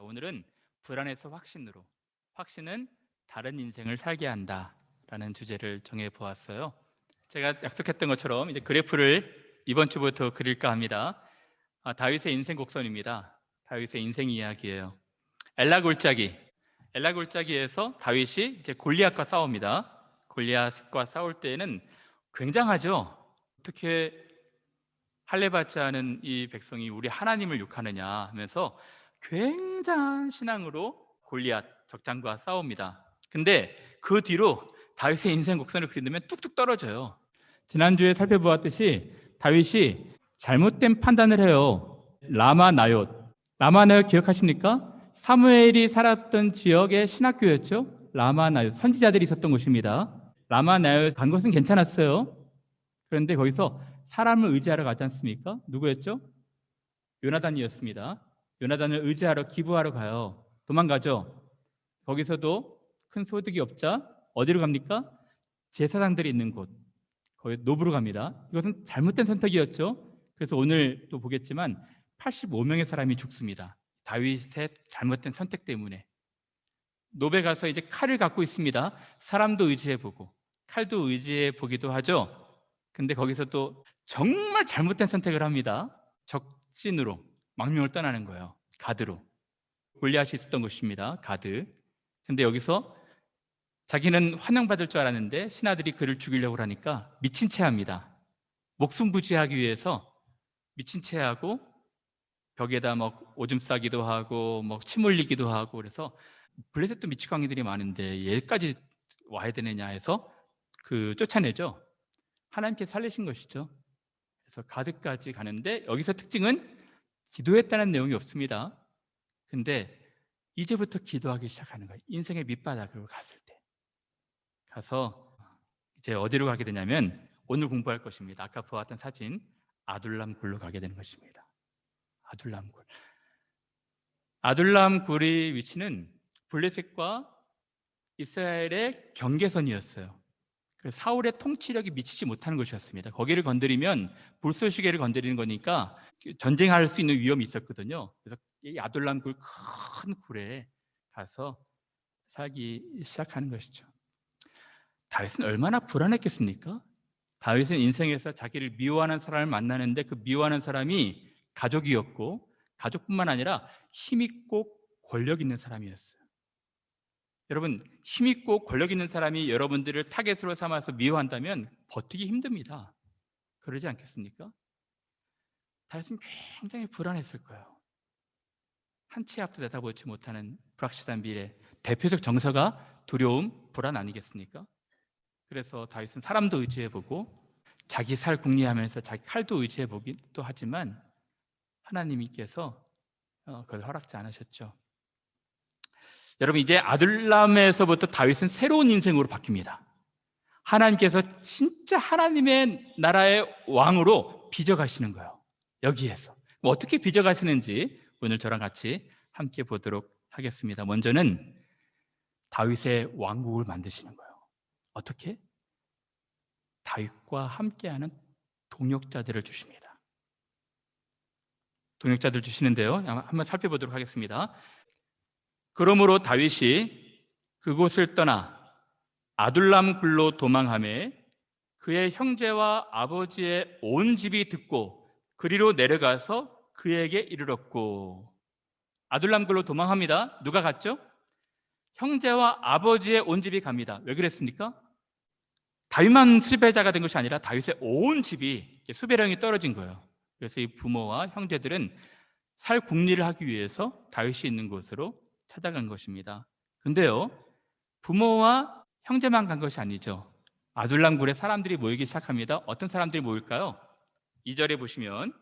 오늘은 불안에서 확신으로, 확신은 다른 인생을 살게 한다라는 주제를 정해 보았어요. 제가 약속했던 것처럼 이제 그래프를 이번 주부터 그릴까 합니다. 다윗의 인생 곡선입니다. 다윗의 인생 이야기예요. 엘라 골짜기에서 다윗이 이제 골리앗과 싸웁니다. 골리앗과 싸울 때에는 굉장하죠. 어떻게 할례받지 않은 이 백성이 우리 하나님을 욕하느냐 하면서 굉장한 신앙으로 골리앗 적장과 싸웁니다. 근데 그 뒤로 다윗의 인생 곡선을 그린다면 뚝뚝 떨어져요. 지난주에 살펴보았듯이 다윗이 잘못된 판단을 해요. 라마나옳 기억하십니까? 사무엘이 살았던 지역의 신학교였죠. 라마나옳 선지자들이 있었던 곳입니다. 라마나옳 간 것은 괜찮았어요. 그런데 거기서 사람을 의지하러 가지 않습니까? 누구였죠? 요나단이었습니다. 요나단을 의지하러 기부하러 가요. 도망가죠. 거기서도 큰 소득이 없자 어디로 갑니까? 제사장들이 있는 곳, 거기 노브로 갑니다. 이것은 잘못된 선택이었죠. 그래서 오늘 또 보겠지만 85명의 사람이 죽습니다. 다윗의 잘못된 선택 때문에. 노베 가서 이제 칼을 갖고 있습니다. 사람도 의지해보고 칼도 의지해보기도 하죠. 근데 거기서 또 정말 잘못된 선택을 합니다. 적진으로 망명을 떠나는 거예요. 가드로. 골리앗이 있었던 곳입니다. 가드. 근데 여기서 자기는 환영받을 줄 알았는데 신하들이 그를 죽이려고 하니까 미친 채 합니다. 목숨 부지하기 위해서 미친 채 하고 벽에다 막 오줌 싸기도 하고 막 침 흘리기도 하고 그래서 블레셋도 미치광이들이 많은데 얘까지 와야 되느냐 해서 쫓아내죠. 하나님께서 살리신 것이죠. 그래서 가드까지 가는데 여기서 특징은 기도했다는 내용이 없습니다. 근데 이제부터 기도하기 시작하는 거예요. 인생의 밑바닥으로 갔을 때 가서 이제 어디로 가게 되냐면 오늘 공부할 것입니다. 아까 보았던 사진 아둘람 굴로 가게 되는 것입니다. 아둘람 굴의 위치는 블레셋과 이스라엘의 경계선이었어요. 그래서 사울의 통치력이 미치지 못하는 것이었습니다. 거기를 건드리면 불쏘시개를 건드리는 거니까 전쟁할 수 있는 위험이 있었거든요. 그래서 이 아둘람 굴 큰 굴에 가서 살기 시작하는 것이죠. 다윗은 얼마나 불안했겠습니까? 다윗은 인생에서 자기를 미워하는 사람을 만나는데 그 미워하는 사람이 가족이었고 가족뿐만 아니라 힘있고 권력 있는 사람이었어요. 여러분, 힘있고 권력 있는 사람이 여러분들을 타겟으로 삼아서 미워한다면 버티기 힘듭니다. 그러지 않겠습니까? 다윗은 굉장히 불안했을 거예요. 한 치 앞도 내다보지 못하는 불확실한 미래, 대표적 정서가 두려움, 불안 아니겠습니까? 그래서 다윗은 사람도 의지해보고 자기 살 궁리하면서 자기 칼도 의지해보기도 하지만 하나님께서 그걸 허락지 않으셨죠. 여러분, 이제 아둘람에서부터 다윗은 새로운 인생으로 바뀝니다. 하나님께서 진짜 하나님의 나라의 왕으로 빚어가시는 거예요. 여기에서 어떻게 빚어가시는지 오늘 저랑 같이 함께 보도록 하겠습니다. 먼저는 다윗의 왕국을 만드시는 거예요. 어떻게? 다윗과 함께하는 동역자들을 주십니다. 동역자들 주시는데요, 한번 살펴보도록 하겠습니다. 그러므로 다윗이 그곳을 떠나 아둘람 굴로 도망하매 그의 형제와 아버지의 온 집이 듣고 그리로 내려가서 그에게 이르렀고. 아둘람 굴로 도망합니다. 누가 갔죠? 형제와 아버지의 온 집이 갑니다. 왜 그랬습니까? 다윗만 수배자가 된 것이 아니라 다윗의 온 집이 수배령이 떨어진 거예요. 그래서 이 부모와 형제들은 살 궁리를 하기 위해서 다윗이 있는 곳으로 찾아간 것입니다. 근데요, 부모와 형제만 간 것이 아니죠. 아둘람 굴에 사람들이 모이기 시작합니다. 어떤 사람들이 모일까요? 2절에 보시면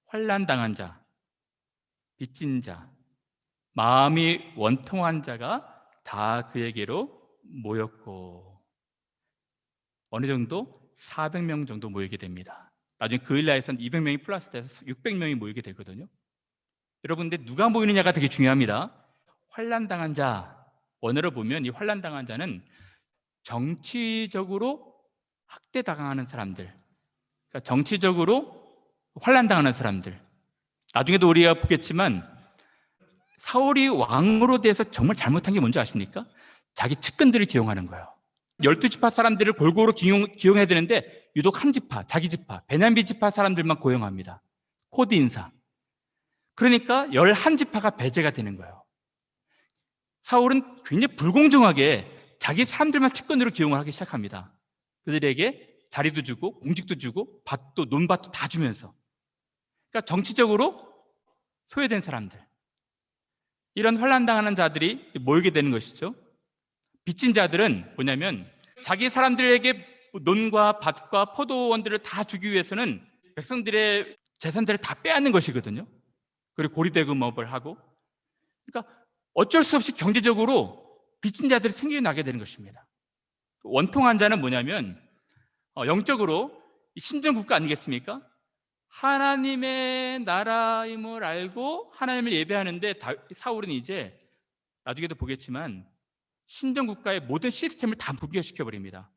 환난당한 자, 빚진 자, 마음이 원통한 자가 다 그에게로 모였고, 어느 정도 400명 정도 모이게 됩니다. 나중에 그일라에서는 200명이 플러스 돼서 600명이 모이게 되거든요. 여러분, 근데 누가 모이느냐가 되게 중요합니다. 환난당한 자, 원어로 보면 이 환난당한 자는 정치적으로 학대당하는 사람들, 그러니까 정치적으로 환난당하는 사람들. 나중에도 우리가 보겠지만 사울이 왕으로 돼서 정말 잘못한 게 뭔지 아십니까? 자기 측근들을 기용하는 거예요. 12지파 사람들을 골고루 기용해야 되는데 유독 한 지파, 자기 지파, 베냐민 지파 사람들만 고용합니다. 코드 인사. 그러니까 11지파가 배제가 되는 거예요. 사울은 굉장히 불공정하게 자기 사람들만 측근으로 기용을 하기 시작합니다. 그들에게 자리도 주고 공직도 주고 밭도 논밭도 다 주면서, 그러니까 정치적으로 소외된 사람들, 이런 환난당하는 자들이 모이게 되는 것이죠. 빚진 자들은 뭐냐면 자기 사람들에게 논과 밭과 포도원들을 다 주기 위해서는 백성들의 재산들을 다 빼앗는 것이거든요. 그리고 고리대금업을 하고, 그러니까 어쩔 수 없이 경제적으로 빚진 자들이 생겨나게 되는 것입니다. 원통한 자는 뭐냐면 영적으로 신정국가 아니겠습니까? 하나님의 나라임을 알고 하나님을 예배하는데 사울은 이제 나중에도 보겠지만 신정국가의 모든 시스템을 다 붕괴시켜버립니다.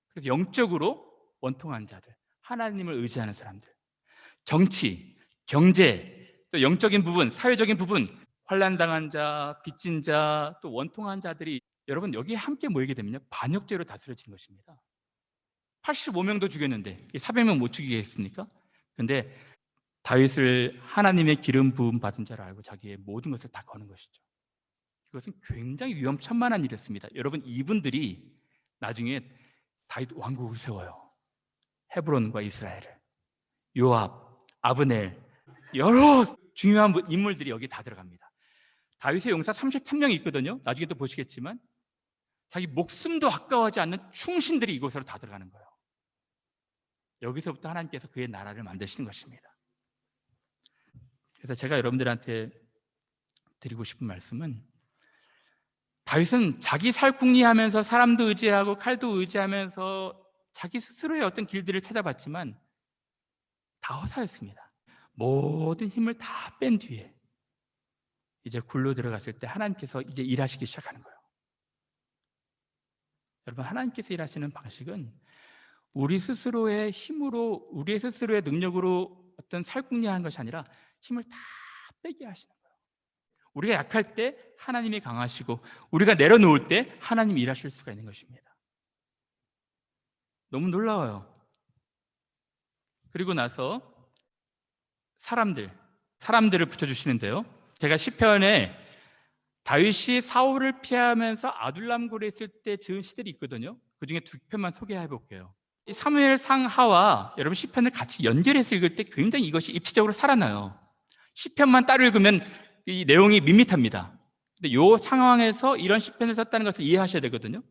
그래서 영적으로 원통한 자들, 하나님을 의지하는 사람들, 정치, 경제, 또 영적인 부분, 사회적인 부분, 환난당한 자, 빚진 자, 또 원통한 자들이 여러분 여기에 함께 모이게 되면요 반역죄로 다스려진 것입니다. 85명도 죽였는데 400명 못 죽이겠습니까? 근데 다윗을 하나님의 기름 부음 받은 자를 알고 자기의 모든 것을 다 거는 것이죠. 이것은 굉장히 위험천만한 일이었습니다. 여러분, 이분들이 나중에 다윗 왕국을 세워요. 헤브론과 이스라엘을. 요압, 아브넬, 여러 중요한 인물들이 여기 다 들어갑니다. 다윗의 용사 33명이 있거든요. 나중에 또 보시겠지만 자기 목숨도 아까워하지 않는 충신들이 이곳으로 다 들어가는 거예요. 여기서부터 하나님께서 그의 나라를 만드시는 것입니다. 그래서 제가 여러분들한테 드리고 싶은 말씀은, 다윗은 자기 살궁리하면서 사람도 의지하고 칼도 의지하면서 자기 스스로의 어떤 길들을 찾아봤지만 다 허사였습니다. 모든 힘을 다 뺀 뒤에 이제 굴로 들어갔을 때 하나님께서 이제 일하시기 시작하는 거예요. 여러분, 하나님께서 일하시는 방식은 우리 스스로의 힘으로, 우리 스스로의 능력으로 어떤 살궁리하는 것이 아니라 힘을 다 빼게 하시는 거예요. 우리가 약할 때 하나님이 강하시고 우리가 내려놓을 때 하나님이 일하실 수가 있는 것입니다. 너무 놀라워요. 그리고 나서 사람들을 붙여주시는데요, 제가 시편에 다윗이 사울을 피하면서 아둘람 굴에 있을 때 지은 시들이 있거든요. 그 중에 두 편만 소개해 볼게요. 사무엘 상하와 여러분 시편을 같이 연결해서 읽을 때 굉장히 이것이 입체적으로 살아나요. 시편만 따로 읽으면 이 내용이 밋밋합니다. 근데 이 상황에서 이런 시편을 썼다는 것을 이해하셔야 되거든요.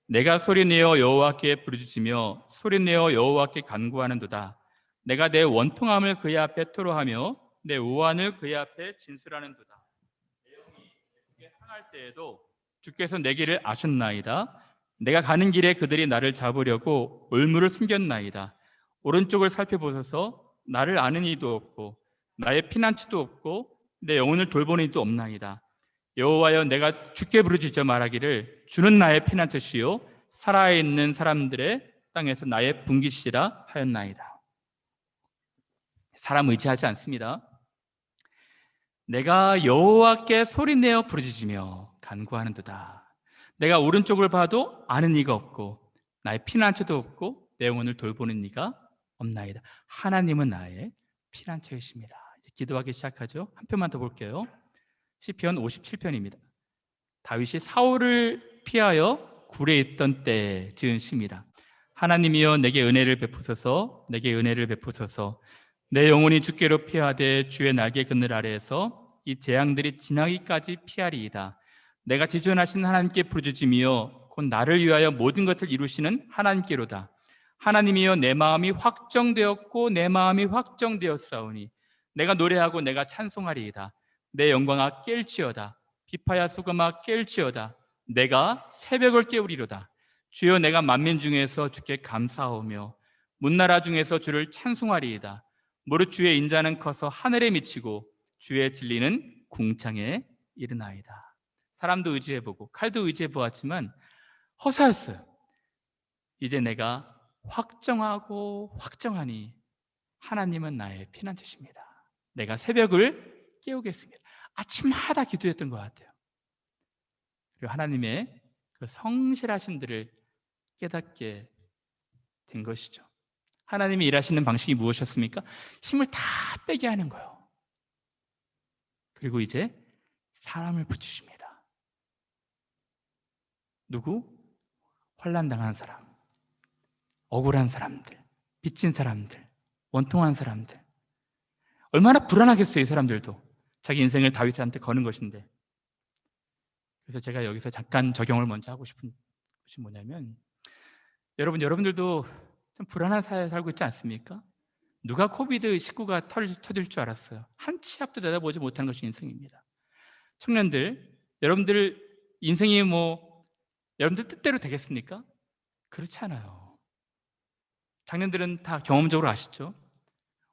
내가 소리내어 여호와께 부르짖으며 소리내어 여호와께 간구하는도다. 내가 내 원통함을 그의 앞에 토로하며 내 우환을 그의 앞에 진술하는도다. 내용이 크게 상할 때에도 주께서 내 길을 아셨나이다. 내가 가는 길에 그들이 나를 잡으려고 올무를 숨겼나이다. 오른쪽을 살펴보소서. 나를 아는 이도 없고 나의 피난처도 없고 내 영혼을 돌보는 이도 없나이다. 여호와여, 내가 주께 부르짖어 말하기를 주는 나의 피난처시요 살아있는 사람들의 땅에서 나의 분깃이라 하였나이다. 사람 의지하지 않습니다. 내가 여호와께 소리내어 부르짖으며 간구하는도다. 내가 오른쪽을 봐도 아는 이가 없고 나의 피난처도 없고 내 영혼을 돌보는 이가 없나이다. 하나님은 나의 피난처이십니다. 이제 기도하기 시작하죠. 한 편만 더 볼게요. 시편 57편입니다. 다윗이 사울을 피하여 굴에 있던 때에 지은 시입니다. 하나님이여, 내게 은혜를 베푸소서. 내게 은혜를 베푸소서. 내 영혼이 주께로 피하되 주의 날개 그늘 아래에서 이 재앙들이 지나기까지 피하리이다. 내가 지존하신 하나님께 부르짖으며 곧 나를 위하여 모든 것을 이루시는 하나님께로다. 하나님이여, 내 마음이 확정되었고 내 마음이 확정되었사오니 내가 노래하고 내가 찬송하리이다. 내 영광아 깰지어다. 비파야 수금아 깰지어다. 내가 새벽을 깨우리로다. 주여, 내가 만민 중에서 주께 감사하오며 문나라 중에서 주를 찬송하리이다. 무릇 주의 인자는 커서 하늘에 미치고 주의 진리는 궁창에 이르나이다. 사람도 의지해보고 칼도 의지해보았지만 허사였어요. 이제 내가 확정하고 확정하니 하나님은 나의 피난처십니다. 내가 새벽을 깨우겠습니다. 아침마다 기도했던 것 같아요. 그리고 하나님의 그 성실하심들을 깨닫게 된 것이죠. 하나님이 일하시는 방식이 무엇이었습니까? 힘을 다 빼게 하는 거예요. 그리고 이제 사람을 붙이십니다. 누구? 환난당한 사람, 억울한 사람들, 빚진 사람들, 원통한 사람들. 얼마나 불안하겠어요, 이 사람들도. 자기 인생을 다윗한테 거는 것인데. 그래서 제가 여기서 잠깐 적용을 먼저 하고 싶은 것이 뭐냐면, 여러분들도 좀 불안한 사회에 살고 있지 않습니까? 누가 코비드19가 터질 줄 알았어요? 한 치 앞도 내다보지 못하는 것이 인생입니다. 청년들, 여러분들 인생이 여러분들 뜻대로 되겠습니까? 그렇지 않아요. 장년들은 다 경험적으로 아시죠?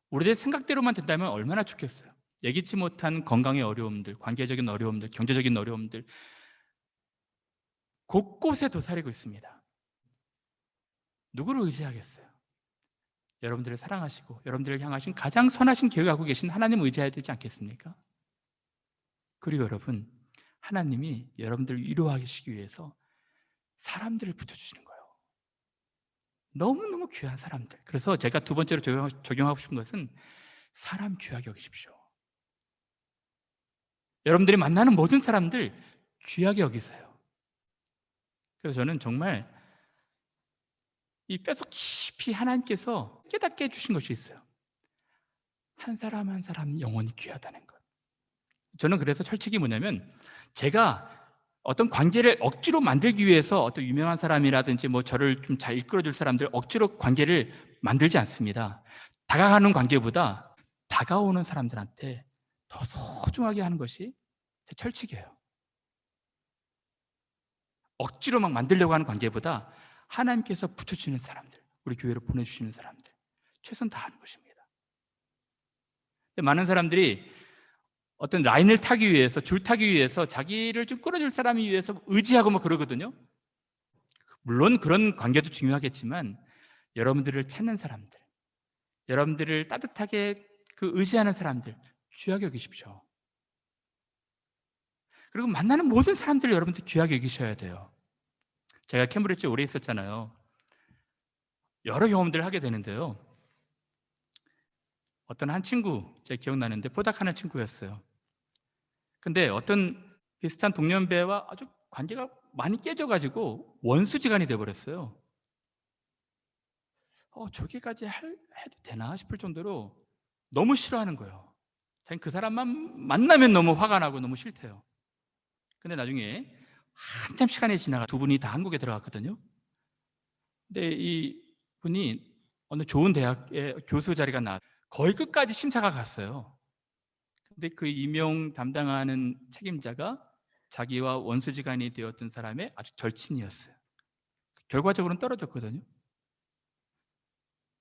우리들 생각대로만 된다면 얼마나 좋겠어요. 예기치 못한 건강의 어려움들, 관계적인 어려움들, 경제적인 어려움들 곳곳에 도사리고 있습니다. 누구를 의지하겠어요? 여러분들을 사랑하시고 여러분들을 향하신 가장 선하신 계획을 갖고 계신 하나님을 의지해야 되지 않겠습니까? 그리고 여러분, 하나님이 여러분들을 위로하시기 위해서 사람들을 붙여주시는 거예요. 너무너무 귀한 사람들. 그래서 제가 두 번째로 적용하고 싶은 것은 사람 귀하게 여기십시오. 여러분들이 만나는 모든 사람들 귀하게 여기세요. 그래서 저는 정말 이 뼛속 깊이 하나님께서 깨닫게 해주신 것이 있어요. 한 사람 한 사람 영혼이 귀하다는 것. 저는 그래서 철칙이 뭐냐면, 제가 어떤 관계를 억지로 만들기 위해서 어떤 유명한 사람이라든지 저를 좀 잘 이끌어줄 사람들 억지로 관계를 만들지 않습니다. 다가가는 관계보다 다가오는 사람들한테 더 소중하게 하는 것이 제 철칙이에요. 억지로 막 만들려고 하는 관계보다 하나님께서 붙여주시는 사람들, 우리 교회로 보내주시는 사람들, 최선 다하는 것입니다. 많은 사람들이 어떤 라인을 타기 위해서, 줄 타기 위해서 자기를 좀 끌어줄 사람이 위해서 의지하고 그러거든요. 물론 그런 관계도 중요하겠지만 여러분들을 찾는 사람들, 여러분들을 따뜻하게 의지하는 사람들 귀하게 여기십시오. 그리고 만나는 모든 사람들을 여러분들 귀하게 여기셔야 돼요. 제가 캠브리지에 오래 있었잖아요. 여러 경험들을 하게 되는데요. 어떤 한 친구, 제가 기억나는데 포닥하는 친구였어요. 근데 어떤 비슷한 동년배와 아주 관계가 많이 깨져가지고 원수지간이 돼버렸어요. 저렇게까지 해도 되나 싶을 정도로 너무 싫어하는 거예요. 자기는 그 사람만 만나면 너무 화가 나고 너무 싫대요. 근데 나중에 한참 시간이 지나가 두 분이 다 한국에 들어갔거든요. 근데 이 분이 어느 좋은 대학의 교수 자리가 거의 끝까지 심사가 갔어요. 근데 그 임용 담당하는 책임자가 자기와 원수지간이 되었던 사람의 아주 절친이었어요. 결과적으로는 떨어졌거든요.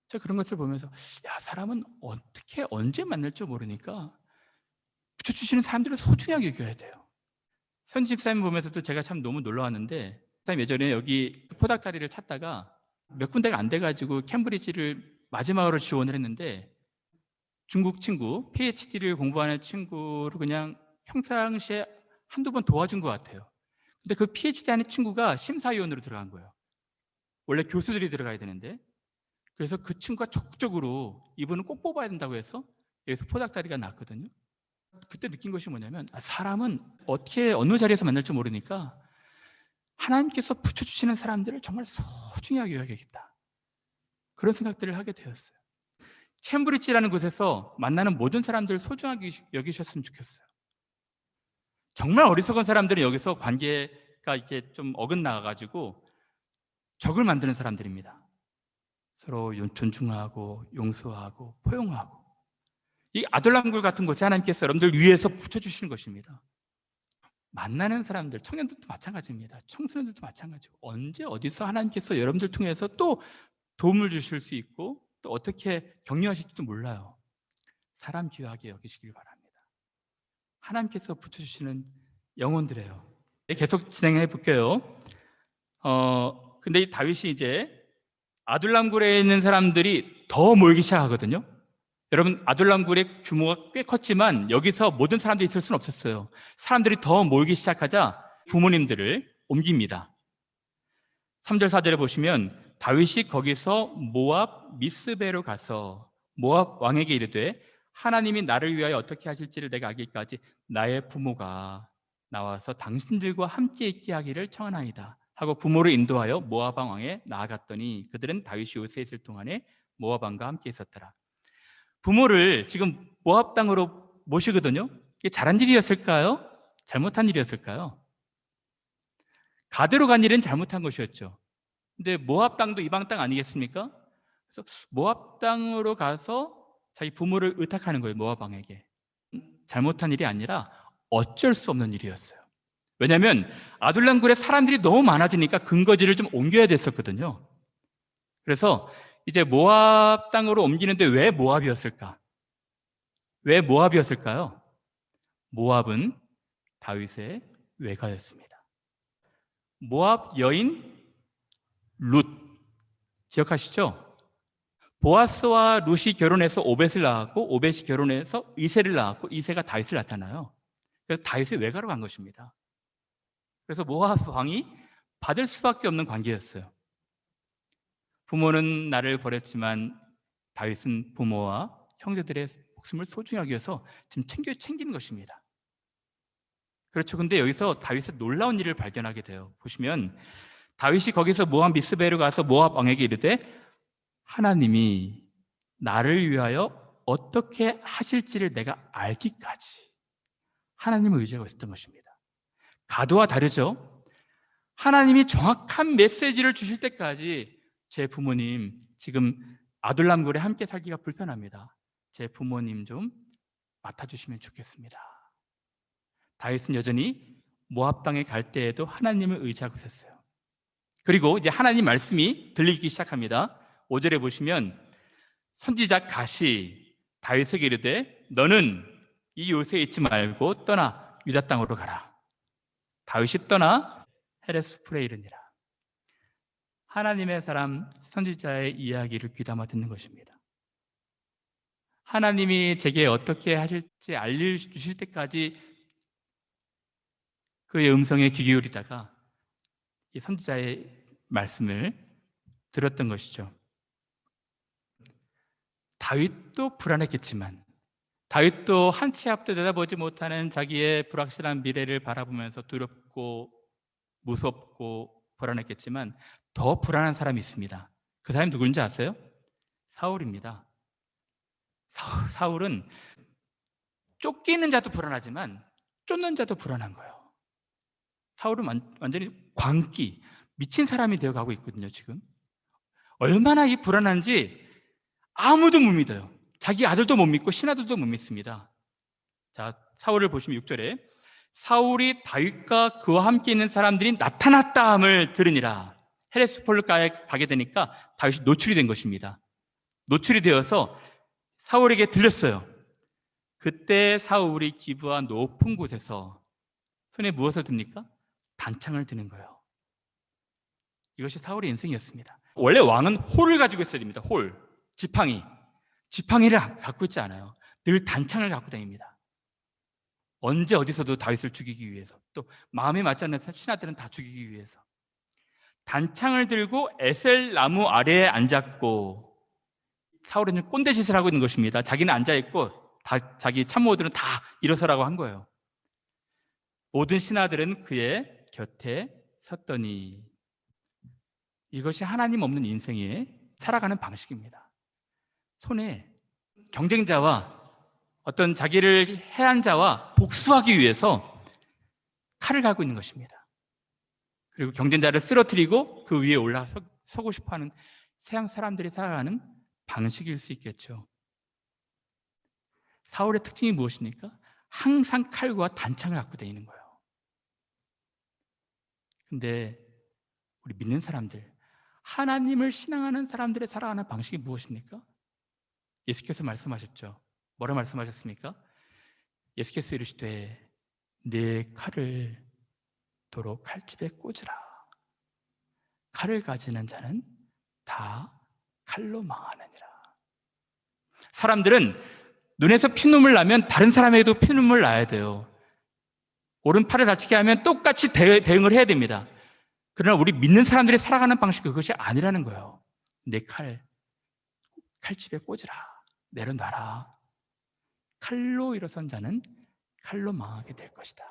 제가 그런 것을 보면서 사람은 어떻게 언제 만날 줄 모르니까 붙여주시는 사람들을 소중하게 여겨야 돼요. 선지 집사님 보면서도 제가 참 너무 놀라웠는데, 집사님 예전에 여기 포닥 자리를 찾다가 몇 군데가 안 돼가지고 캠브리지를 마지막으로 지원을 했는데, 중국 친구, PhD를 공부하는 친구를 그냥 평상시에 한두 번 도와준 것 같아요. 근데 그 PhD 하는 친구가 심사위원으로 들어간 거예요. 원래 교수들이 들어가야 되는데. 그래서 그 친구가 적극적으로 이분은 꼭 뽑아야 된다고 해서 여기서 포닥 자리가 났거든요. 그때 느낀 것이 뭐냐면, 사람은 어떻게 어느 자리에서 만날지 모르니까 하나님께서 붙여주시는 사람들을 정말 소중하게 여겨야겠다, 그런 생각들을 하게 되었어요. 캠브리지라는 곳에서 만나는 모든 사람들을 소중하게 여기셨으면 좋겠어요. 정말 어리석은 사람들은 여기서 관계가 이렇게 좀 어긋나가지고 적을 만드는 사람들입니다. 서로 존중하고 용서하고 포용하고, 이 아둘람굴 같은 곳에 하나님께서 여러분들 위해서 붙여주시는 것입니다. 만나는 사람들, 청년들도 마찬가지입니다. 청소년들도 마찬가지고, 언제 어디서 하나님께서 여러분들 통해서 또 도움을 주실 수 있고 또 어떻게 격려하실지도 몰라요. 사람 귀하게 여기시길 바랍니다. 하나님께서 붙여주시는 영혼들이에요. 계속 진행해 볼게요. 근데 이 다윗이 이제 아둘람굴에 있는 사람들이 더 몰기 시작하거든요. 여러분, 아둘람굴의 규모가 꽤 컸지만 여기서 모든 사람들이 있을 수는 없었어요. 사람들이 더 모이기 시작하자 부모님들을 옮깁니다. 3절 4절에 보시면 다윗이 거기서 모압 미스베로 가서 모압 왕에게 이르되 하나님이 나를 위하여 어떻게 하실지를 내가 알기까지 나의 부모가 나와서 당신들과 함께 있게 하기를 청하나이다 하고 부모를 인도하여 모압 왕에 나아갔더니 그들은 다윗이 요새에 있을 동안에 모압 왕과 함께 있었더라. 부모를 지금 모압 땅으로 모시거든요. 이게 잘한 일이었을까요? 잘못한 일이었을까요? 가드로 간 일은 잘못한 것이었죠. 근데 모압 땅도 이방 땅 아니겠습니까? 그래서 모압 땅으로 가서 자기 부모를 의탁하는 거예요. 모압 왕에게. 잘못한 일이 아니라 어쩔 수 없는 일이었어요. 왜냐하면 아둘람굴에 사람들이 너무 많아지니까 근거지를 좀 옮겨야 됐었거든요. 그래서 이제 모압 땅으로 옮기는데 왜 모압이었을까? 왜 모압이었을까요? 모압은 다윗의 외가였습니다. 모압 여인 룻 기억하시죠? 보아스와 룻이 결혼해서 오벳을 낳았고 오벳이 결혼해서 이새를 낳았고 이새가 다윗을 낳잖아요. 그래서 다윗의 외가로 간 것입니다. 그래서 모압 왕이 받을 수밖에 없는 관계였어요. 부모는 나를 버렸지만 다윗은 부모와 형제들의 목숨을 소중히 하기 위해서 지금 챙기는 것입니다. 그렇죠. 근데 여기서 다윗의 놀라운 일을 발견하게 돼요. 보시면 다윗이 거기서 모압 미스베로 가서 모압 왕에게 이르되 하나님이 나를 위하여 어떻게 하실지를 내가 알기까지 하나님을 의지하고 있었던 것입니다. 가드와 다르죠. 하나님이 정확한 메시지를 주실 때까지 제 부모님 지금 아둘람굴에 함께 살기가 불편합니다. 제 부모님 좀 맡아주시면 좋겠습니다. 다윗은 여전히 모압 땅에 갈 때에도 하나님을 의지하고 있었어요. 그리고 이제 하나님 말씀이 들리기 시작합니다. 5절에 보시면 선지자 갓이 다윗에게 이르되 너는 이 요새에 있지 말고 떠나 유다 땅으로 가라. 다윗이 떠나 헤레스풀에 이르니라. 하나님의 사람 선지자의 이야기를 귀담아 듣는 것입니다. 하나님이 제게 어떻게 하실지 알려주실 때까지 그의 음성에 귀 기울이다가 이 선지자의 말씀을 들었던 것이죠. 다윗도 불안했겠지만 다윗도 한 치 앞도 내다보지 못하는 자기의 불확실한 미래를 바라보면서 두렵고 무섭고 불안했겠지만 더 불안한 사람이 있습니다. 그 사람이 누구인지 아세요? 사울입니다. 사울은 쫓기는 자도 불안하지만 쫓는 자도 불안한 거예요. 사울은 완전히 광기, 미친 사람이 되어가고 있거든요. 지금 얼마나 이 불안한지 아무도 못 믿어요. 자기 아들도 못 믿고 신하들도 못 믿습니다. 자, 사울을 보시면 6절에 사울이 다윗과 그와 함께 있는 사람들이 나타났다함을 들으니라. 헤레스폴가에 가게 되니까 다윗이 노출이 된 것입니다. 노출이 되어서 사울에게 들렸어요. 그때 사울이 기브아 높은 곳에서 손에 무엇을 듭니까? 단창을 드는 거예요. 이것이 사울의 인생이었습니다. 원래 왕은 홀을 가지고 있어야 됩니다. 홀, 지팡이를 갖고 있지 않아요. 늘 단창을 갖고 다닙니다. 언제 어디서도 다윗을 죽이기 위해서, 또 마음에 맞지 않는 신하들은 다 죽이기 위해서 단창을 들고 에셀 나무 아래에 앉았고, 사울은 꼰대짓을 하고 있는 것입니다. 자기는 앉아있고 자기 참모들은 다 일어서라고 한 거예요. 모든 신하들은 그의 곁에 섰더니, 이것이 하나님 없는 인생에 살아가는 방식입니다. 손에 경쟁자와 어떤 자기를 해한 자와 복수하기 위해서 칼을 갖고 있는 것입니다. 그리고 경쟁자를 쓰러뜨리고 그 위에 올라서고 싶어하는 서양 사람들이 살아가는 방식일 수 있겠죠. 사울의 특징이 무엇입니까? 항상 칼과 단창을 갖고 다니는 거예요. 근데 우리 믿는 사람들, 하나님을 신앙하는 사람들의 살아가는 방식이 무엇입니까? 예수께서 말씀하셨죠. 뭐라 말씀하셨습니까? 예수께서 이르시되 내 칼을 도로 칼집에 꽂으라. 칼을 가지는 자는 다 칼로 망하느니라. 사람들은 눈에서 피눈물 나면 다른 사람에게도 피눈물 나야 돼요. 오른팔을 다치게 하면 똑같이 대응을 해야 됩니다. 그러나 우리 믿는 사람들이 살아가는 방식 그것이 아니라는 거예요. 내 칼집에 꽂으라. 내려놔라. 칼로 일어선 자는 칼로 망하게 될 것이다.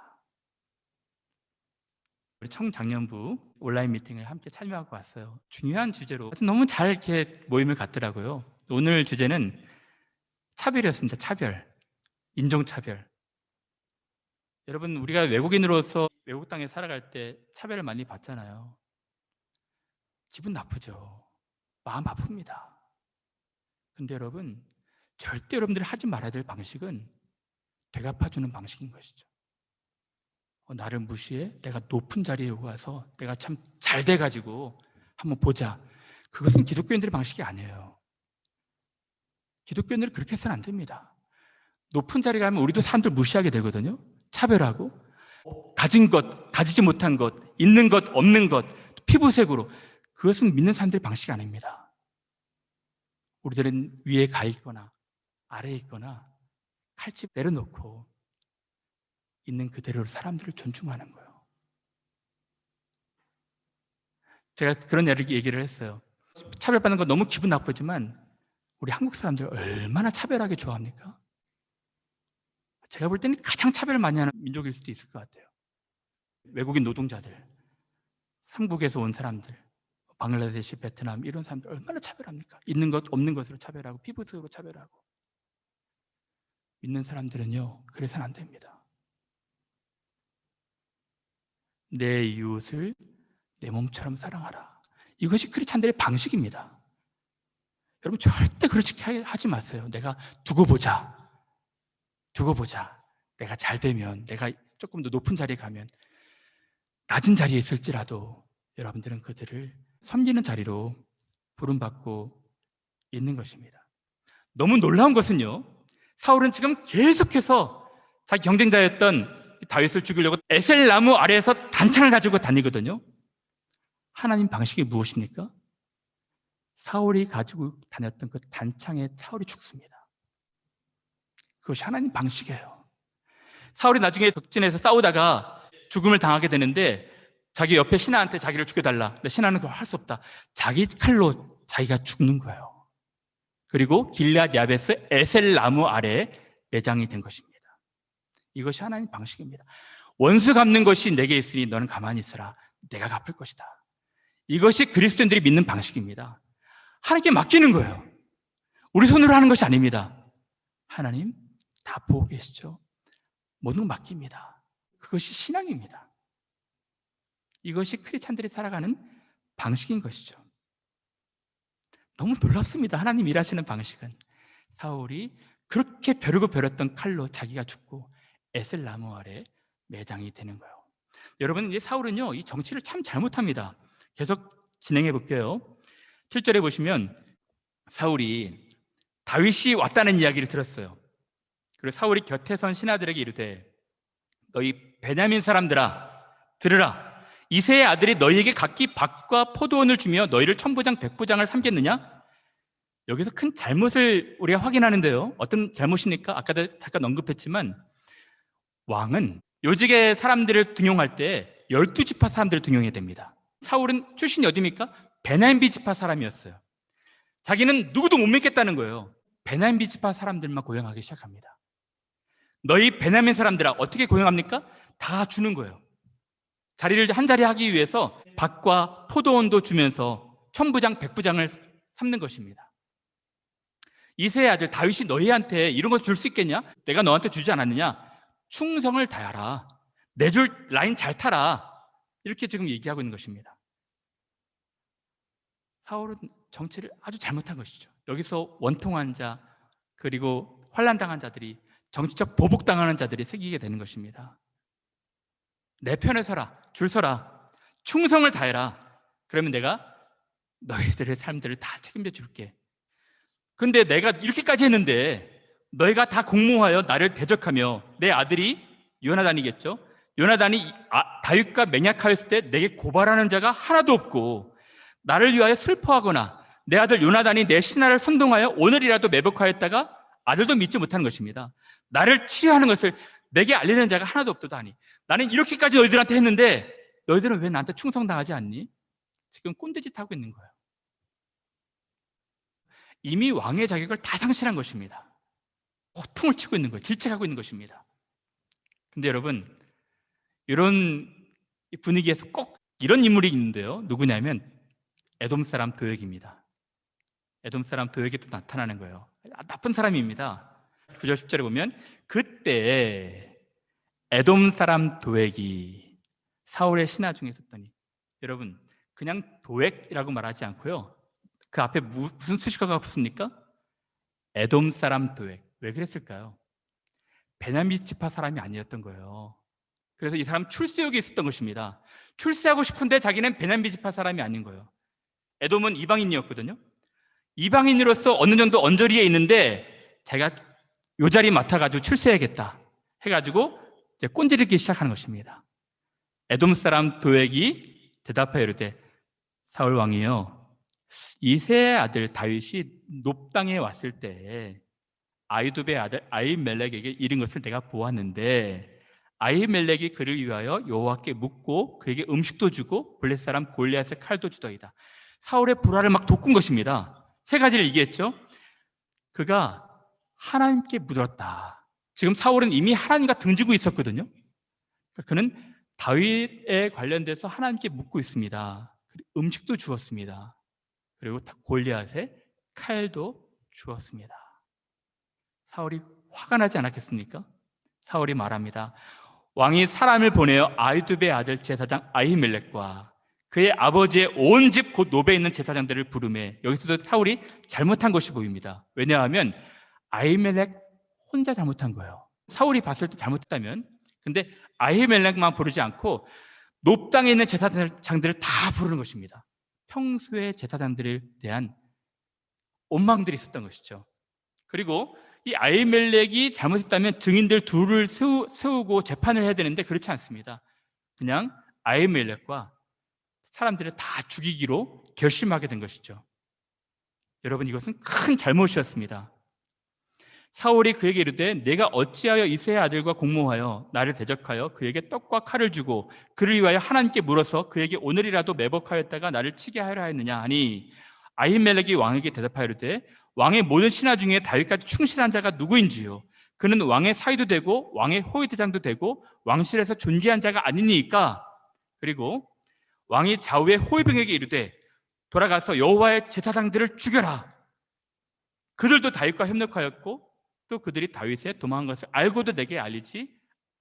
우리 청장년부 온라인 미팅을 함께 참여하고 왔어요. 중요한 주제로 너무 잘 이렇게 모임을 갖더라고요. 오늘 주제는 차별이었습니다. 차별, 인종차별. 여러분, 우리가 외국인으로서 외국 땅에 살아갈 때 차별을 많이 받잖아요. 기분 나쁘죠. 마음 아픕니다. 근데 여러분, 절대 여러분들이 하지 말아야 될 방식은 되갚아주는 방식인 것이죠. 나를 무시해? 내가 높은 자리에 와서 내가 참 잘 돼가지고 한번 보자. 그것은 기독교인들의 방식이 아니에요. 기독교인들은 그렇게 해서는 안 됩니다. 높은 자리에 가면 우리도 사람들 무시하게 되거든요. 차별하고 가진 것, 가지지 못한 것, 있는 것, 없는 것, 피부색으로. 그것은 믿는 사람들의 방식이 아닙니다. 우리들은 위에 가 있거나 아래에 있거나 칼집 내려놓고 있는 그대로 사람들을 존중하는 거예요. 제가 그런 얘기를 했어요. 차별받는 거 너무 기분 나쁘지만 우리 한국 사람들 얼마나 차별하게 좋아합니까? 제가 볼 때는 가장 차별을 많이 하는 민족일 수도 있을 것 같아요. 외국인 노동자들, 삼국에서 온 사람들, 방글라데시, 베트남 이런 사람들 얼마나 차별합니까? 있는 것, 없는 것으로 차별하고 피부색으로 차별하고. 믿는 사람들은요, 그래서는 안 됩니다. 내 이웃을 내 몸처럼 사랑하라. 이것이 크리스찬들의 방식입니다. 여러분 절대 그렇게 하지 마세요. 내가 두고 보자. 내가 잘 되면, 내가 조금 더 높은 자리에 가면, 낮은 자리에 있을지라도 여러분들은 그들을 섬기는 자리로 부름받고 있는 것입니다. 너무 놀라운 것은요, 사울은 지금 계속해서 자기 경쟁자였던 다윗을 죽이려고 에셀나무 아래에서 단창을 가지고 다니거든요. 하나님 방식이 무엇입니까? 사울이 가지고 다녔던 그 단창에 사울이 죽습니다. 그것이 하나님 방식이에요. 사울이 나중에 덕진에서 싸우다가 죽음을 당하게 되는데 자기 옆에 신하한테 자기를 죽여달라. 근데 신하는 그걸 할 수 없다. 자기 칼로 자기가 죽는 거예요. 그리고 길앗 야베스 에셀나무 아래에 매장이 된 것입니다. 이것이 하나님 방식입니다. 원수 갚는 것이 내게 있으니 너는 가만히 있으라. 내가 갚을 것이다. 이것이 그리스도인들이 믿는 방식입니다. 하나님께 맡기는 거예요. 우리 손으로 하는 것이 아닙니다. 하나님 다 보고 계시죠? 모든 걸 맡깁니다. 그것이 신앙입니다. 이것이 크리스찬들이 살아가는 방식인 것이죠. 너무 놀랍습니다. 하나님 일하시는 방식은. 사울이 그렇게 벼르고 벼렸던 칼로 자기가 죽고 에셀나무 아래 매장이 되는 거예요. 여러분, 이 사울은요, 이 정치를 참 잘못합니다. 계속 진행해 볼게요. 7절에 보시면 사울이 다윗이 왔다는 이야기를 들었어요. 그리고 사울이 곁에 선 신하들에게 이르되 너희 베냐민 사람들아 들으라. 이새의 아들이 너희에게 각기 밭과 포도원을 주며 너희를 천부장 백부장을 삼겠느냐? 여기서 큰 잘못을 우리가 확인하는데요. 어떤 잘못입니까? 아까도 잠깐 언급했지만 왕은 요직의 사람들을 등용할 때 12지파 사람들을 등용해야 됩니다. 사울은 출신이 어디입니까? 베냐민 지파 사람이었어요. 자기는 누구도 못 믿겠다는 거예요. 베냐민 지파 사람들만 고용하기 시작합니다. 너희 베냐민 사람들아 어떻게 고용합니까? 다 주는 거예요. 자리를 한 자리 하기 위해서 밭과 포도원도 주면서 천부장 백부장을 삼는 것입니다. 이새의 아들 다윗이 너희한테 이런 거 줄 수 있겠냐? 내가 너한테 주지 않았느냐? 충성을 다하라. 내 줄 라인 잘 타라. 이렇게 지금 얘기하고 있는 것입니다. 사울은 정치를 아주 잘못한 것이죠. 여기서 원통한 자 그리고 환난당한 자들이 정치적 보복당하는 자들이 생기게 되는 것입니다. 내 편에 서라. 줄 서라. 충성을 다해라. 그러면 내가 너희들의 삶들을 다 책임져 줄게. 근데 내가 이렇게까지 했는데 너희가 다 공모하여 나를 대적하며 내 아들이 요나단이겠죠. 요나단이 다윗과 맹약하였을 때 내게 고발하는 자가 하나도 없고 나를 위하여 슬퍼하거나 내 아들 요나단이 내 신하를 선동하여 오늘이라도 매복하였다가 아들도 믿지 못하는 것입니다. 나를 치유하는 것을 내게 알리는 자가 하나도 없도다니. 나는 이렇게까지 너희들한테 했는데 너희들은 왜 나한테 충성당하지 않니? 지금 꼰대짓 하고 있는 거예요. 이미 왕의 자격을 다 상실한 것입니다. 호통을 치고 있는 거예요. 질책하고 있는 것입니다. 근데 여러분, 이런 분위기에서 꼭 이런 인물이 있는데요. 누구냐면 에돔 사람 도액입니다. 에돔 사람 도액이 또 나타나는 거예요. 나쁜 사람입니다. 9절 10절에 보면 그때 에돔 사람 도액이 사울의 신하 중에 있었더니, 여러분 그냥 도액이라고 말하지 않고요, 그 앞에 무슨 수식어가 붙습니까? 에돔 사람 도액. 왜 그랬을까요? 베냐민 지파 사람이 아니었던 거예요. 그래서 이 사람 출세욕이 있었던 것입니다. 출세하고 싶은데 자기는 베냐민 지파 사람이 아닌 거예요. 에돔은 이방인이었거든요. 이방인으로서 어느 정도 언저리에 있는데 자기가 요 자리 맡아가지고 출세해야겠다 해가지고 이제 꼰지르기 시작하는 것입니다. 에돔 사람 도액이 대답하여 이르되 사울 왕이여, 이새의 아들 다윗이 높 땅에 왔을 때 아히두베의 아들 아히멜렉에게 이른 것을 내가 보았는데 아히멜렉이 그를 위하여 여호와께 묻고 그에게 음식도 주고 블레셋 사람 골리앗의 칼도 주더이다. 사울의 불화를 막 돋군 것입니다. 세 가지를 얘기했죠. 그가 하나님께 묻었다. 지금 사울은 이미 하나님과 등지고 있었거든요. 그는 다윗에 관련돼서 하나님께 묻고 있습니다. 음식도 주었습니다. 그리고 골리앗의 칼도 주었습니다. 사울이 화가 나지 않았겠습니까? 사울이 말합니다. 왕이 사람을 보내어 아히두베의 아들 제사장 아히멜렉과 그의 아버지의 온 집 곧 노베에 있는 제사장들을 부르매, 여기서도 사울이 잘못한 것이 보입니다. 왜냐하면 아히멜렉 혼자 잘못한 거예요. 사울이 봤을 때 잘못했다면. 근데 아히멜렉만 부르지 않고 높 땅에 있는 제사장들을 다 부르는 것입니다. 평소에 제사장들에 대한 원망들이 있었던 것이죠. 그리고 이 아히멜렉이 잘못했다면 증인들 둘을 세우고 재판을 해야 되는데 그렇지 않습니다. 그냥 아히멜렉과 사람들을 다 죽이기로 결심하게 된 것이죠. 여러분, 이것은 큰 잘못이었습니다. 사울이 그에게 이르되 내가 어찌하여 이새의 아들과 공모하여 나를 대적하여 그에게 떡과 칼을 주고 그를 위하여 하나님께 물어서 그에게 오늘이라도 매복하였다가 나를 치게 하려 하였느냐 하니, 아히멜렉이 왕에게 대답하여 이르되 왕의 모든 신하 중에 다윗까지 충실한 자가 누구인지요? 그는 왕의 사위도 되고 왕의 호위대장도 되고 왕실에서 존귀한 자가 아니니까. 그리고 왕이 좌우의 호위병에게 이르되 돌아가서 여호와의 제사장들을 죽여라. 그들도 다윗과 협력하였고 또 그들이 다윗의 도망한 것을 알고도 내게 알리지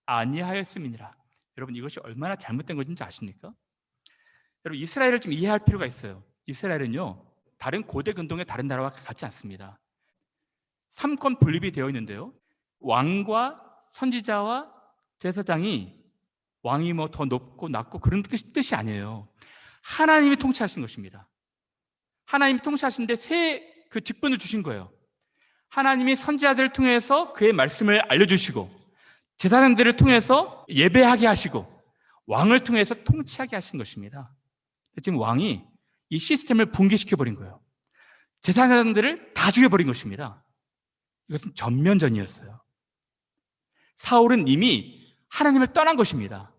아니하였음이니라. 여러분, 이것이 얼마나 잘못된 것인지 아십니까? 여러분, 이스라엘을 좀 이해할 필요가 있어요. 이스라엘은요, 다른 고대 근동의 다른 나라와 같지 않습니다. 삼권 분립이 되어 있는데요, 왕과 선지자와 제사장이, 왕이 뭐 더 높고 낮고 그런 뜻이 아니에요. 하나님이 통치하신 것입니다. 하나님이 통치하시는데 그 직분을 주신 거예요. 하나님이 선지자들을 통해서 그의 말씀을 알려주시고 제사장들을 통해서 예배하게 하시고 왕을 통해서 통치하게 하신 것입니다. 지금 왕이 이 시스템을 붕괴시켜버린 거예요. 제사장들을 다 죽여버린 것입니다. 이것은 전면전이었어요. 사울은 이미 하나님을 떠난 것입니다.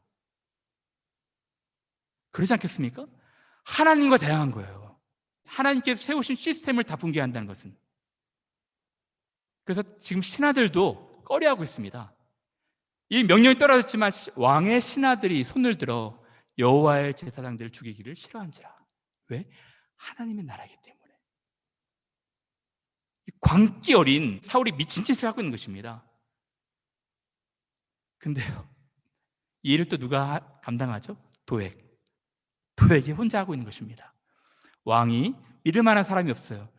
그러지 않겠습니까? 하나님과 대항한 거예요. 하나님께서 세우신 시스템을 다 붕괴한다는 것은. 그래서 지금 신하들도 꺼려하고 있습니다. 이 명령이 떨어졌지만 왕의 신하들이 손을 들어 여호와의 제사장들을 죽이기를 싫어한지라. 왜? 하나님의 나라이기 때문에. 광기 어린 사울이 미친 짓을 하고 있는 것입니다. 근데요, 이 일을 또 누가 감당하죠? 도액이 혼자 하고 있는 것입니다. 왕이 믿을 만한 사람이 없어요.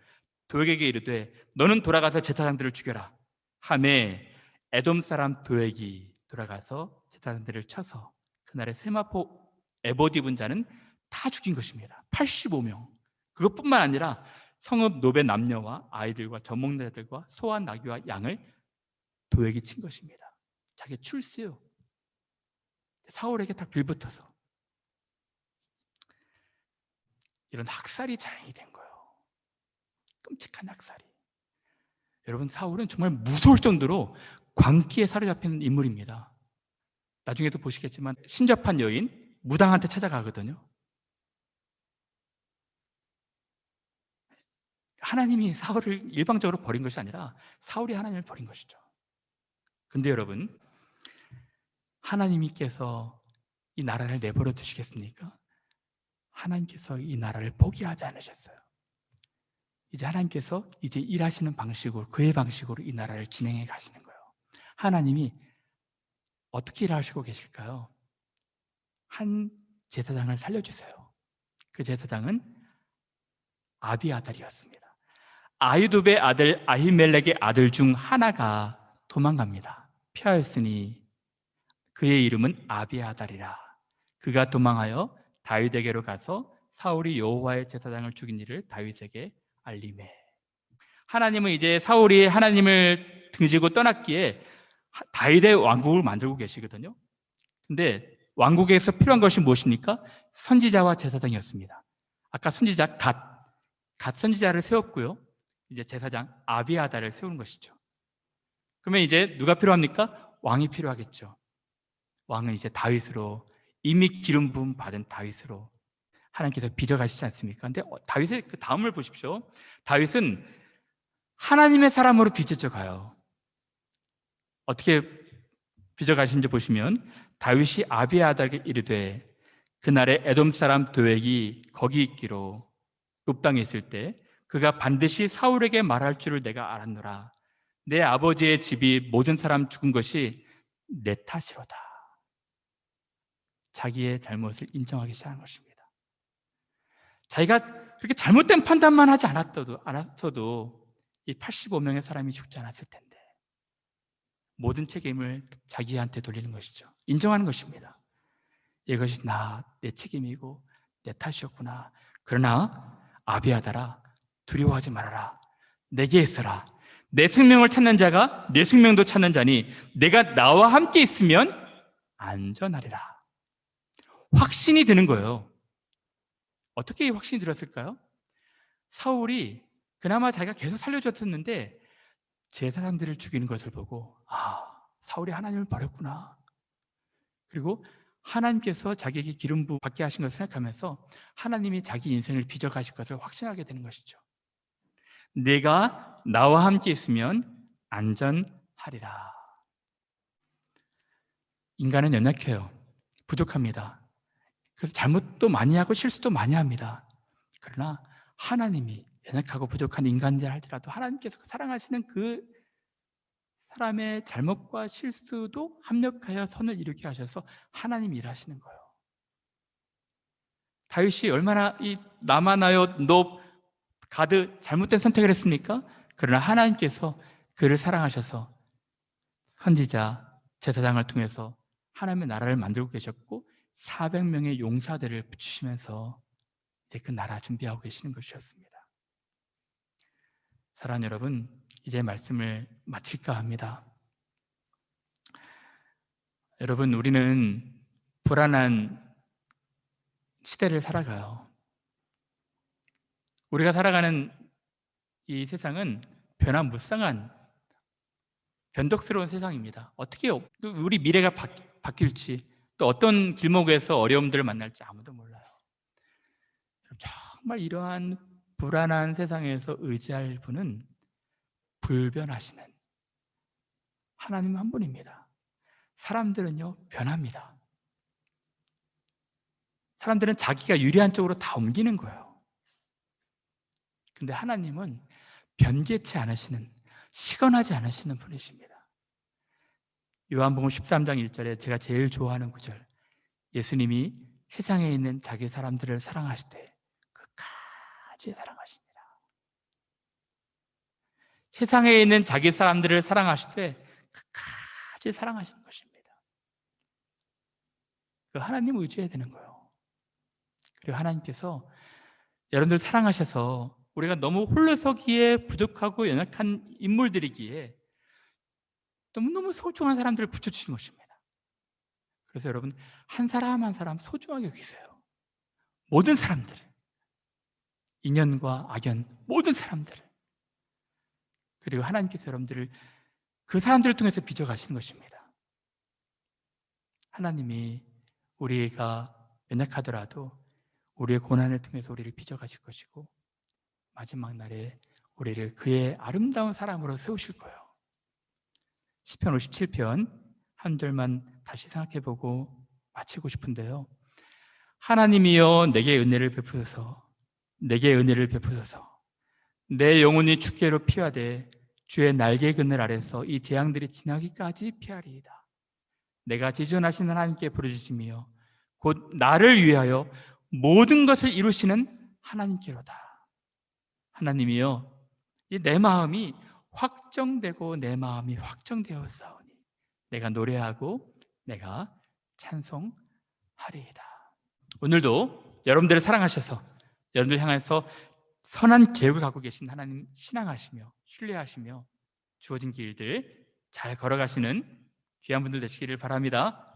도액에게 이르되 너는 돌아가서 제사장들을 죽여라 하매, 에돔 사람 도액이 돌아가서 제사장들을 쳐서 그날의 세마포 에봇 입은 자는 다 죽인 것입니다. 85명. 그것뿐만 아니라 성읍 노베 남녀와 아이들과 젖먹는 자들과 소와 나귀와 양을 도액이 친 것입니다. 자기 출세요. 사울에게 딱 빌붙어서 이런 학살이 자행이 된 거예요. 끔찍한 학살이. 여러분, 사울은 정말 무서울 정도로 광기에 사로잡히는 인물입니다. 나중에도 보시겠지만 신접한 여인 무당한테 찾아가거든요. 하나님이 사울을 일방적으로 버린 것이 아니라 사울이 하나님을 버린 것이죠. 근데 여러분, 하나님께서 이 나라를 내버려 두시겠습니까? 하나님께서 이 나라를 포기하지 않으셨어요. 이제 하나님께서 이제 일하시는 방식으로, 그의 방식으로 이 나라를 진행해 가시는 거예요. 하나님이 어떻게 일하시고 계실까요? 한 제사장을 살려주세요. 그 제사장은 아비아달이었습니다. 아히두베의 아들 아히멜렉의 아들 중 하나가 도망갑니다. 피하였으니 그의 이름은 아비아달이라. 그가 도망하여 다윗에게로 가서 사울이 여호와의 제사장을 죽인 일을 다윗에게 알리매. 하나님은 이제 사울이 하나님을 등지고 떠났기에 다윗의 왕국을 만들고 계시거든요. 근데 왕국에서 필요한 것이 무엇입니까? 선지자와 제사장이었습니다. 아까 선지자 갓 선지자를 세웠고요. 이제 제사장 아비아달을 세우는 것이죠. 그러면 이제 누가 필요합니까? 왕이 필요하겠죠. 왕은 이제 다윗으로, 이미 기름 부음 받은 다윗으로 하나님께서 빚어가시지 않습니까? 근데 다윗의 그 다음을 보십시오. 다윗은 하나님의 사람으로 빚어져 가요. 어떻게 빚어가시는지 보시면 다윗이 아비아달에게 이르되 그날에 에돔 사람 도액이 거기 있기로 읍당에 있을 때 그가 반드시 사울에게 말할 줄을 내가 알았노라. 내 아버지의 집이 모든 사람 죽은 것이 내 탓이로다. 자기의 잘못을 인정하기 시작한 것입니다. 자기가 그렇게 잘못된 판단만 하지 않았어도 이 85명의 사람이 죽지 않았을 텐데 모든 책임을 자기한테 돌리는 것이죠. 인정하는 것입니다. 이것이 내 책임이고 내 탓이었구나. 그러나 아비아달아, 두려워하지 말아라. 내게 있어라. 내 생명을 찾는 자가 내 생명도 찾는 자니 내가 나와 함께 있으면 안전하리라. 확신이 드는 거예요. 어떻게 이 확신이 들었을까요? 사울이 그나마 자기가 계속 살려줬었는데 제사장들을 죽이는 것을 보고 사울이 하나님을 버렸구나. 그리고 하나님께서 자기에게 기름 부음 받게 하신 것을 생각하면서 하나님이 자기 인생을 빚어가실 것을 확신하게 되는 것이죠. 내가 나와 함께 있으면 안전하리라. 인간은 연약해요. 부족합니다. 그래서 잘못도 많이 하고 실수도 많이 합니다. 그러나 하나님이 연약하고 부족한 인간들 할지라도 하나님께서 사랑하시는 그 사람의 잘못과 실수도 합력하여 선을 이루게 하셔서 하나님이 일하시는 거예요. 다윗이 얼마나 이 라마나요 너 가드 잘못된 선택을 했습니까? 그러나 하나님께서 그를 사랑하셔서 선지자 제사장을 통해서 하나님의 나라를 만들고 계셨고 400명의 용사들을 붙이시면서 이제 그 나라 준비하고 계시는 것이었습니다. 사랑하는 여러분, 이제 말씀을 마칠까 합니다. 여러분, 우리는 불안한 시대를 살아가요. 우리가 살아가는 이 세상은 변화무쌍한 변덕스러운 세상입니다. 어떻게 우리 미래가 바뀔지 또 어떤 길목에서 어려움들을 만날지 아무도 몰라요. 정말 이러한 불안한 세상에서 의지할 분은 불변하시는 하나님 한 분입니다. 사람들은요 변합니다. 사람들은 자기가 유리한 쪽으로 다 옮기는 거예요. 근데 하나님은 변개치 않으시는, 시건하지 않으시는 분이십니다. 요한복음 13장 1절에 제가 제일 좋아하는 구절, 예수님이 세상에 있는 자기 사람들을 사랑하실 때 끝까지 사랑하시니라. 세상에 있는 자기 사람들을 사랑하실 때 끝까지 사랑하시는 것입니다. 그 하나님 의지해야 되는 거예요. 그리고 하나님께서 여러분들 사랑하셔서 우리가 너무 홀로서기에 부족하고 연약한 인물들이기에 너무너무 소중한 사람들을 붙여주신 것입니다. 그래서 여러분 한 사람 한 사람 소중하게 여기세요. 모든 사람들, 인연과 악연 모든 사람들을 그리고 하나님께서 여러분들을 그 사람들을 통해서 빚어가시는 것입니다. 하나님이 우리가 연약하더라도 우리의 고난을 통해서 우리를 빚어가실 것이고 마지막 날에 우리를 그의 아름다운 사람으로 세우실 거예요. 시편 57편 한 절만 다시 생각해보고 마치고 싶은데요. 하나님이여 내게 은혜를 베푸소서, 내게 은혜를 베푸소서. 내 영혼이 주께로 피하되 주의 날개 그늘 아래서 이 재앙들이 지나기까지 피하리이다. 내가 지존하신 하나님께 부르짖으며 곧 나를 위하여 모든 것을 이루시는 하나님께로다. 하나님이여, 내 마음이 확정되고 내 마음이 확정되었사오니 내가 노래하고 내가 찬송하리이다. 오늘도 여러분들을 사랑하셔서 여러분들 향해서 선한 계획을 갖고 계신 하나님 신앙하시며 신뢰하시며 주어진 길들 잘 걸어가시는 귀한 분들 되시기를 바랍니다.